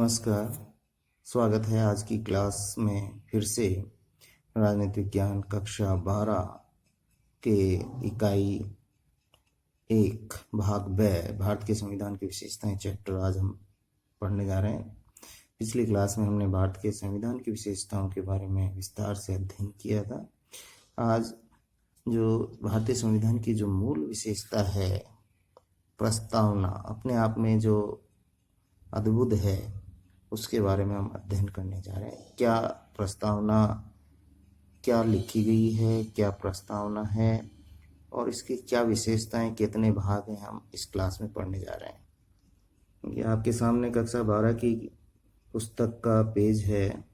नमस्कार। स्वागत है आज की क्लास में फिर से राजनीतिक विज्ञान कक्षा 12 के इकाई 1 भाग ब भारत के संविधान की विशेषताएं चैप्टर आज हम पढ़ने जा रहे हैं। पिछली क्लास में हमने भारत के संविधान की विशेषताओं के बारे में विस्तार से अध्ययन किया था। आज जो भारतीय संविधान की जो मूल विशेषता है, प्रस्तावना, अपने आप में जो अद्भुत है, उसके बारे में हम अध्ययन करने जा रहे हैं। क्या प्रस्तावना, क्या लिखी गई है, क्या प्रस्तावना है और इसकी क्या विशेषताएं, कितने भाग हैं, हम इस क्लास में पढ़ने जा रहे हैं। ये आपके सामने कक्षा 12 की पुस्तक का पेज है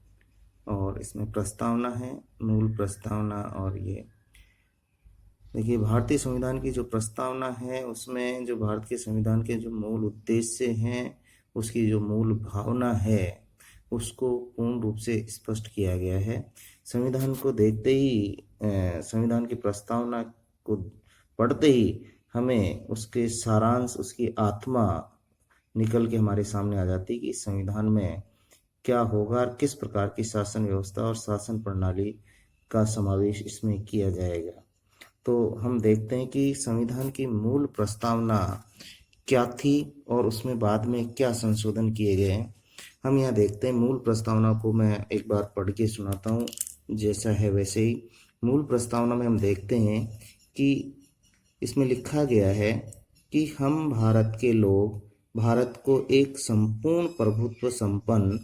और इसमें प्रस्तावना है, मूल प्रस्तावना। और ये देखिए, भारतीय संविधान की जो प्रस्तावना है उसमें जो भारत के संविधान के जो मूल उद्देश्य हैं, उसकी जो मूल भावना है, उसको पूर्ण रूप से स्पष्ट किया गया है। संविधान को देखते ही, संविधान की प्रस्तावना को पढ़ते ही हमें उसके सारांश, उसकी आत्मा निकल के हमारे सामने आ जाती है कि संविधान में क्या होगा और किस प्रकार की शासन व्यवस्था और शासन प्रणाली का समावेश इसमें किया जाएगा। तो हम देखते हैं कि संविधान की मूल प्रस्तावना क्या थी और उसमें बाद में क्या संशोधन किए गए हैं। हम यहाँ देखते हैं, मूल प्रस्तावना को मैं एक बार पढ़ के सुनाता हूँ, जैसा है वैसे ही। मूल प्रस्तावना में हम देखते हैं कि इसमें लिखा गया है कि हम भारत के लोग भारत को एक संपूर्ण प्रभुत्व संपन्न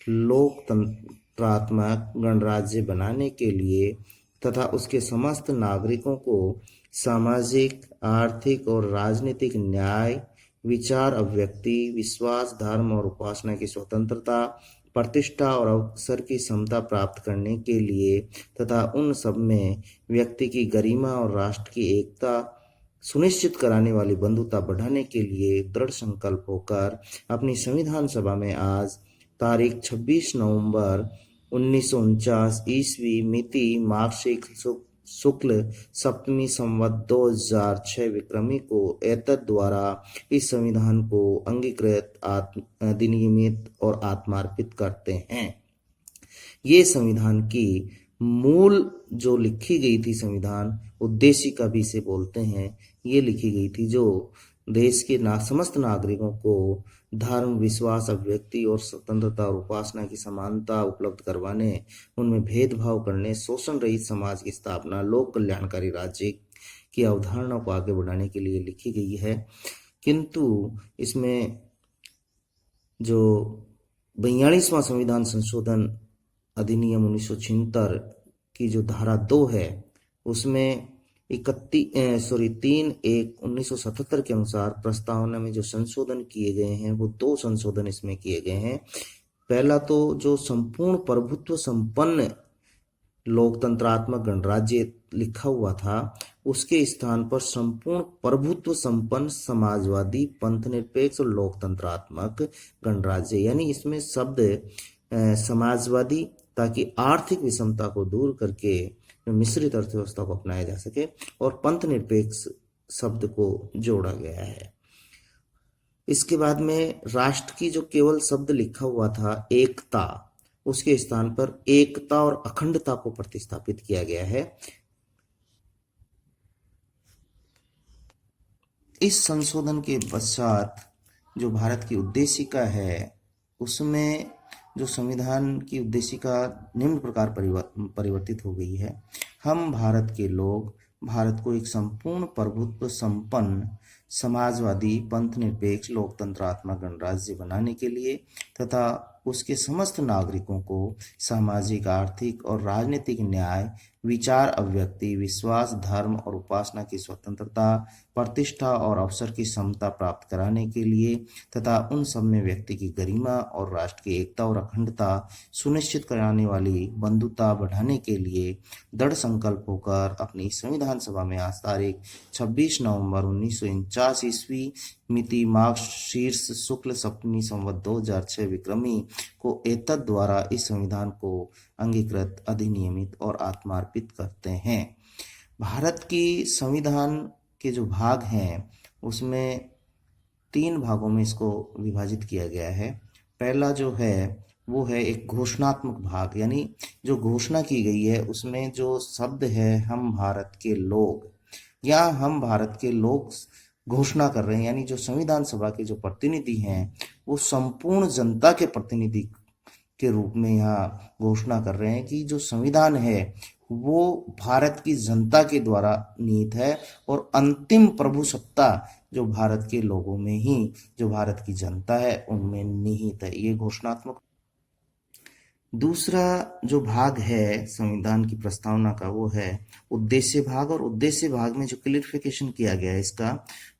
लोकतंत्रात्मक गणराज्य बनाने के लिए तथा उसके समस्त नागरिकों को सामाजिक, आर्थिक और राजनीतिक न्याय, विचार अभिव्यक्ति, विश्वास, धर्म और उपासना की स्वतंत्रता, प्रतिष्ठा और अवसर की समता प्राप्त करने के लिए तथा उन सब में व्यक्ति की गरिमा और राष्ट्र की एकता सुनिश्चित कराने वाली बंधुता बढ़ाने के लिए दृढ़ संकल्प होकर अपनी संविधान सभा में आज तारीख 26 नवंबर 1949 ईस्वी मिति मार्गशीर्ष शुक्ल सप्तमी संवत 2006 विक्रमी को एतद द्वारा इस संविधान को अंगीकृत, अधिनियमित और आत्मार्पित करते हैं। ये संविधान की मूल जो लिखी गई थी, संविधान उद्देशिका भी इसे बोलते हैं, ये लिखी गई थी जो देश के समस्त नागरिकों को धर्म, विश्वास, अभिव्यक्ति और स्वतंत्रता और उपासना की समानता उपलब्ध करवाने, उनमें भेदभाव करने, शोषण रहित समाज की स्थापना, लोक कल्याणकारी राज्य की अवधारणा को आगे बढ़ाने के लिए लिखी गई है। किंतु इसमें जो 42वां संविधान संशोधन अधिनियम 1976 की जो धारा 2 है, उसमें 3/1/1977 के अनुसार प्रस्तावना में जो संशोधन किए गए हैं, वो 2 संशोधन इसमें किए गए हैं। पहला तो जो संपूर्ण प्रभुत्व संपन्न लोकतंत्रात्मक गणराज्य लिखा हुआ था, उसके स्थान पर संपूर्ण प्रभुत्व संपन्न समाजवादी, पंथनिरपेक्ष और लोकतंत्रात्मक गणराज्य, यानी इसमें शब्द समाजवादी, ताकि आर्थिक विषमता को दूर करके मिश्रित अर्थव्यवस्था को अपनाया जा सके, और पंथ निरपेक्ष शब्द को जोड़ा गया है। इसके बाद में राष्ट्र की जो केवल शब्द लिखा हुआ था एकता, उसके स्थान पर एकता और अखंडता को प्रतिस्थापित किया गया है। इस संशोधन के पश्चात जो भारत की उद्देशिका है, उसमें जो संविधान की उद्देशिका निम्न प्रकार परिवर्तित हो गई है। हम भारत के लोग भारत को एक संपूर्ण प्रभुत्व संपन्न समाजवादी, पंथ निरपेक्ष, लोकतंत्रात्मक गणराज्य बनाने के लिए तथा उसके समस्त नागरिकों को सामाजिक, आर्थिक और राजनीतिक न्याय, विचार अभिव्यक्ति, विश्वास, धर्म और उपासना की स्वतंत्रता, प्रतिष्ठा और अवसर की समता प्राप्त कराने के लिए तथा उन सब में व्यक्ति की गरिमा और राष्ट्र की एकता और अखंडता सुनिश्चित कराने वाली बंधुता बढ़ाने के लिए दृढ़ संकल्प होकर अपनी संविधान सभा में आज तारीख 26 नवंबर 1949 ईस्वी मिति मार्गशीर्ष शुक्ल सप्तमी संवत 2006 विक्रमी को एतद द्वारा इस संविधान को अंगीकृत, अधिनियमित और आत्मार्पित करते हैं। भारत की संविधान के जो भाग हैं, उसमें 3 भागों में इसको विभाजित किया गया है। पहला जो है वो है एक घोषणात्मक भाग, यानी जो घोषणा की गई है उसमें जो शब्द है हम भारत के लोग, या हम भारत के लोग घोषणा कर रहे हैं, यानी जो संविधान सभा के जो प्रतिनिधि हैं वो संपूर्ण जनता के प्रतिनिधि के रूप में यहाँ घोषणा कर रहे हैं कि जो संविधान है वो भारत की जनता के द्वारा निहित है और अंतिम प्रभुसत्ता जो भारत के लोगों में ही, जो भारत की जनता है उनमें निहित है। ये घोषणात्मक। दूसरा जो भाग है संविधान की प्रस्तावना का वो है उद्देश्य भाग, और उद्देश्य भाग में जो क्लियरिफिकेशन किया गया है इसका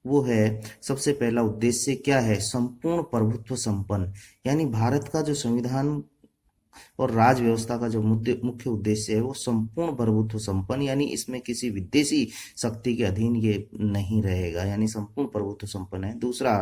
वो है, सबसे पहला उद्देश्य क्या है, संपूर्ण प्रभुत्व संपन्न, यानी भारत का जो संविधान और राज व्यवस्था का जो मुख्य उद्देश्य है वो संपूर्ण प्रभुत्व संपन्न, यानी इसमें किसी विदेशी शक्ति के अधीन ये नहीं रहेगा, यानी संपूर्ण प्रभुत्व संपन्न है। दूसरा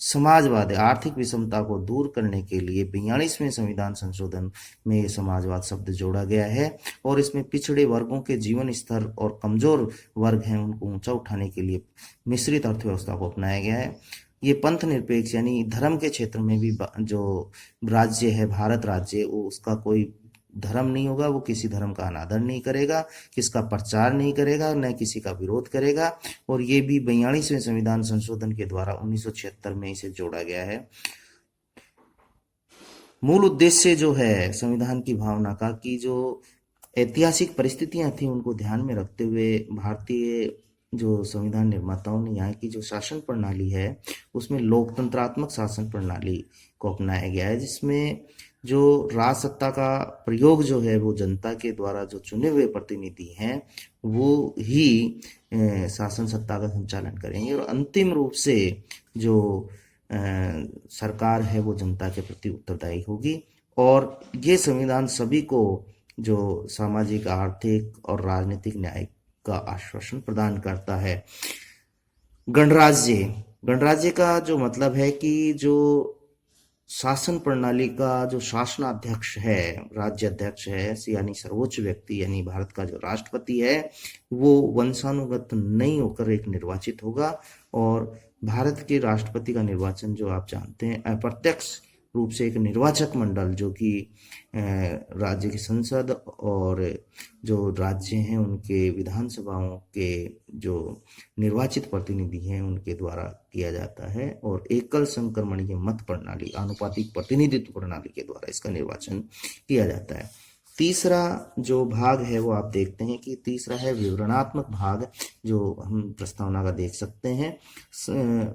समाजवाद है, आर्थिक विषमता को दूर करने के लिए 42वें संविधान संशोधन में ये समाजवाद शब्द जोड़ा गया है, और इसमें पिछड़े वर्गों के जीवन स्तर और कमजोर वर्ग हैं उनको ऊंचा उठाने के लिए मिश्रित अर्थव्यवस्था को अपनाया गया है। ये पंथ निरपेक्ष, यानी धर्म के क्षेत्र में भी जो राज्य है भारत राज्य, वो उसका कोई धर्म नहीं होगा, वो किसी धर्म का अनादर नहीं करेगा, किसका प्रचार नहीं करेगा, न किसी का विरोध करेगा, और ये भी 42वें संविधान संशोधन के द्वारा 1976 में इसे जोड़ा गया है। मूल उद्देश्य जो है संविधान की भावना का, कि जो ऐतिहासिक परिस्थितियां थी उनको ध्यान में रखते हुए भारतीय जो संविधान निर्माताओं ने यहाँ की जो शासन प्रणाली है उसमें लोकतंत्रात्मक शासन प्रणाली को अपनाया गया है, जिसमें जो राज सत्ता का प्रयोग जो है वो जनता के द्वारा जो चुने हुए प्रतिनिधि हैं वो ही शासन सत्ता का संचालन करेंगे, और अंतिम रूप से जो सरकार है वो जनता के प्रति उत्तरदायी होगी। और ये संविधान सभी को जो सामाजिक, आर्थिक और राजनीतिक न्याय का आश्वासन प्रदान करता है। गणराज्य, गणराज्य का जो मतलब है कि जो शासन प्रणाली का जो शासनाध्यक्ष है, राज्य अध्यक्ष है, यानी सर्वोच्च व्यक्ति, यानी भारत का जो राष्ट्रपति है वो वंशानुगत नहीं होकर एक निर्वाचित होगा, और भारत के राष्ट्रपति का निर्वाचन जो आप जानते हैं अप्रत्यक्ष रूप से एक निर्वाचक मंडल जो कि राज्य की संसद और जो राज्य हैं उनके विधानसभाओं के जो निर्वाचित प्रतिनिधि हैं उनके द्वारा किया जाता है, और एकल संक्रमणीय मत प्रणाली, आनुपातिक प्रतिनिधित्व प्रणाली के द्वारा इसका निर्वाचन किया जाता है। तीसरा जो भाग है वो आप देखते हैं कि तीसरा है विवरणात्मक भाग, जो हम प्रस्तावना का देख सकते हैं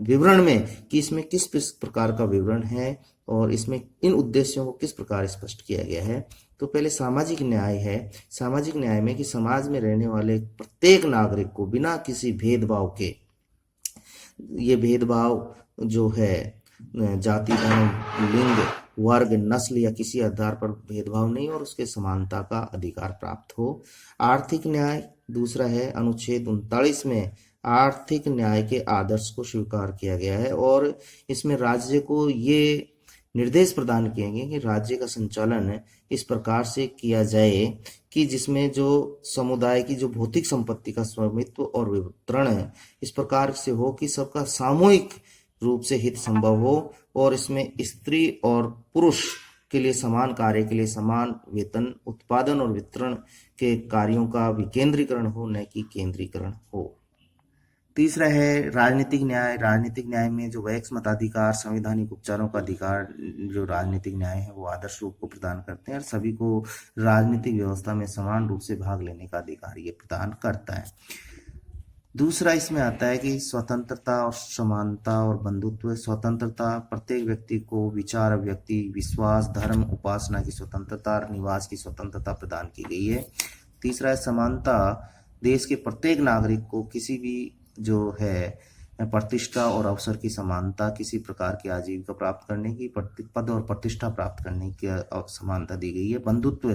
विवरण में कि इसमें किस प्रकार का विवरण है और इसमें इन उद्देश्यों को किस प्रकार स्पष्ट किया गया है। तो पहले सामाजिक न्याय है, सामाजिक न्याय में कि समाज में रहने वाले प्रत्येक नागरिक को बिना किसी भेदभाव के, ये भेदभाव जो है जाति, धर्म, लिंग, वर्ग, नस्ल या किसी आधार पर भेदभाव नहीं, और उसके समानता का अधिकार प्राप्त हो। आर्थिक न्याय दूसरा है, अनुच्छेद 39 में आर्थिक न्याय के आदर्श को स्वीकार किया गया है, और इसमें राज्य को ये निर्देश प्रदान किए गए कि राज्य का संचालन इस प्रकार से किया जाए कि जिसमें जो समुदाय की जो भौतिक संपत्ति का स्वामित्व और वितरण है इस प्रकार से हो कि सबका सामूहिक रूप से हित संभव हो, और इसमें स्त्री और पुरुष के लिए समान कार्य के लिए समान वेतन, उत्पादन और वितरण के कार्यों का विकेंद्रीकरण हो, न कि केंद्रीकरण हो। तीसरा है राजनीतिक न्याय। राजनीतिक न्याय में जो वैक्स मताधिकार, संवैधानिक उपचारों का अधिकार, जो राजनीतिक न्याय है वो आदर्श रूप को प्रदान करते हैं और सभी को राजनीतिक व्यवस्था में समान रूप से भाग लेने का अधिकार ये प्रदान करता है। दूसरा इसमें आता है कि स्वतंत्रता और समानता और बंधुत्व। स्वतंत्रता, प्रत्येक व्यक्ति को विचार, अभिव्यक्ति, विश्वास, धर्म, उपासना की स्वतंत्रता, निवास की स्वतंत्रता प्रदान की गई है। तीसरा है समानता, देश के प्रत्येक नागरिक को किसी भी जो है प्रतिष्ठा और अवसर की समानता, किसी प्रकार की आजीविका प्राप्त करने की, पद और प्रतिष्ठा प्राप्त करने की समानता दी गई है। बंधुत्व,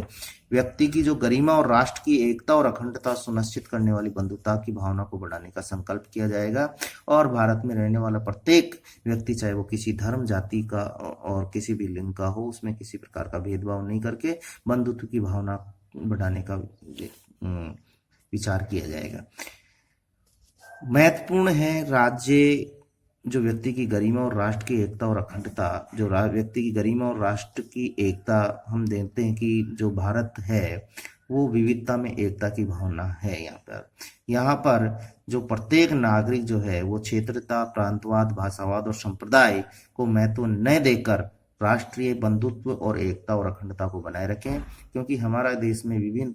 व्यक्ति की जो गरिमा और राष्ट्र की एकता और अखंडता सुनिश्चित करने वाली बंधुता की भावना को बढ़ाने का संकल्प किया जाएगा, और भारत में रहने वाला प्रत्येक व्यक्ति चाहे वो किसी धर्म, जाति का और किसी भी लिंग का हो, उसमें किसी प्रकार का भेदभाव नहीं करके बंधुत्व की भावना बढ़ाने का विचार किया जाएगा। महत्वपूर्ण है राज्य जो व्यक्ति की गरिमा और राष्ट्र की एकता और अखंडता, जो व्यक्ति की गरिमा और राष्ट्र की एकता, हम देखते हैं कि जो भारत है वो विविधता में एकता की भावना है। यहाँ पर जो प्रत्येक नागरिक जो है वो क्षेत्रता, प्रांतवाद, भाषावाद और संप्रदाय को महत्व न देकर राष्ट्रीय बंधुत्व और एकता और अखंडता को बनाए रखें, क्योंकि हमारा देश में विभिन्न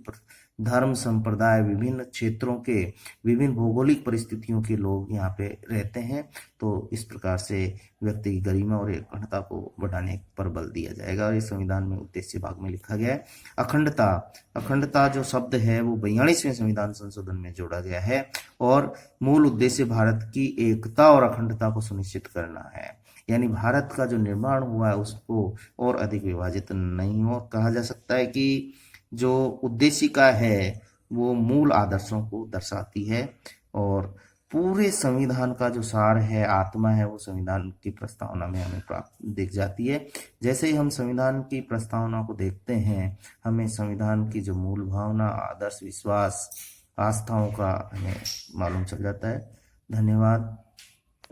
धर्म, संप्रदाय, विभिन्न क्षेत्रों के, विभिन्न भौगोलिक परिस्थितियों के लोग यहाँ पे रहते हैं। तो इस प्रकार से व्यक्ति की गरिमा और अखंडता को बढ़ाने पर बल दिया जाएगा। और इस संविधान में उद्देश्य भाग में लिखा गया है अखंडता। अखंडता जो शब्द है वो 42वें संविधान संशोधन में जोड़ा गया है और मूल उद्देश्य भारत की एकता और अखंडता को सुनिश्चित करना है। यानी भारत का जो निर्माण हुआ है उसको और अधिक विभाजित नहीं हो। कहा जा सकता है कि जो उद्देशिका है वो मूल आदर्शों को दर्शाती है और पूरे संविधान का जो सार है, आत्मा है, वो संविधान की प्रस्तावना में हमें प्राप्त दिख जाती है। जैसे ही हम संविधान की प्रस्तावना को देखते हैं, हमें संविधान की जो मूल भावना, आदर्श, विश्वास, आस्थाओं का हमें मालूम चल जाता है। धन्यवाद।